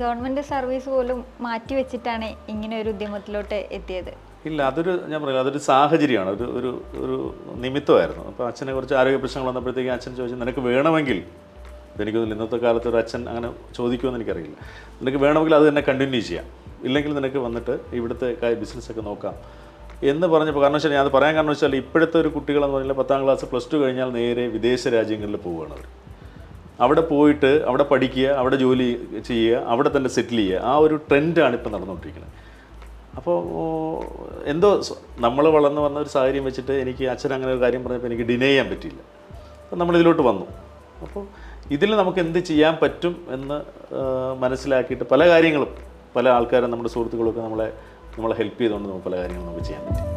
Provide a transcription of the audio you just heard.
Government service പോലും മാറ്റി വെച്ചിട്ടാണ് ഇങ്ങനെ ഒരു ഉദ്യമത്തിലോട്ട് എത്തിയത്. ഇല്ല, ഞാൻ പറയാം, അതൊരു സാഹചര്യമാണ്, ഒരു ഒരു ഒരു നിമിത്തമായിരുന്നു. അപ്പോൾ അച്ഛനെ കുറിച്ച് ആരോഗ്യ പ്രശ്നങ്ങൾ വന്നപ്പോഴത്തേക്കും അച്ഛൻ ചോദിച്ചു, നിനക്ക് വേണമെങ്കിൽ, എനിക്കൊന്നും ഇന്നത്തെ കാലത്ത് ഒരു അച്ഛൻ അങ്ങനെ ചോദിക്കുമെന്ന് എനിക്കറിയില്ല, നിനക്ക് വേണമെങ്കിൽ അത് തന്നെ കണ്ടിന്യൂ ചെയ്യാം, ഇല്ലെങ്കിൽ നിനക്ക് വന്നിട്ട് ഇവിടുത്തെ ബിസിനസ്സൊക്കെ നോക്കാം എന്ന് പറഞ്ഞപ്പോൾ, കാരണം വെച്ചാൽ ഞാൻ അത് പറയാൻ കാരണം വെച്ചാൽ ഇപ്പോഴത്തെ ഒരു കുട്ടികളെന്ന് പറഞ്ഞാൽ 10ാം ക്ലാസ് +2 കഴിഞ്ഞാൽ നേരെ വിദേശ രാജ്യങ്ങളിൽ പോവുകയാണ് അവർ. അവിടെ പോയിട്ട് അവിടെ പഠിക്കുക, അവിടെ ജോലി ചെയ്യുക, അവിടെ തന്നെ സെറ്റിൽ ചെയ്യുക, ആ ഒരു ട്രെൻഡാണ് ഇപ്പോൾ നടന്നുകൊണ്ടിരിക്കുന്നത്. അപ്പോൾ എന്തോ നമ്മൾ വളർന്നു വന്ന ഒരു സാഹചര്യം വെച്ചിട്ട് എനിക്ക് അച്ഛൻ അങ്ങനെ ഒരു കാര്യം പറഞ്ഞപ്പോൾ എനിക്ക് ഡിനേ ചെയ്യാൻ പറ്റിയില്ല. അപ്പോൾ നമ്മളിതിലോട്ട് വന്നു. അപ്പോൾ ഇതിൽ നമുക്ക് എന്ത് ചെയ്യാൻ പറ്റും എന്ന് മനസ്സിലാക്കിയിട്ട് പല കാര്യങ്ങളും, പല ആൾക്കാരും, നമ്മുടെ സുഹൃത്തുക്കളൊക്കെ നമ്മളെ ഹെൽപ്പ് ചെയ്തുകൊണ്ട് നമുക്ക് പല കാര്യങ്ങളും നമുക്ക് ചെയ്യാൻ പറ്റും.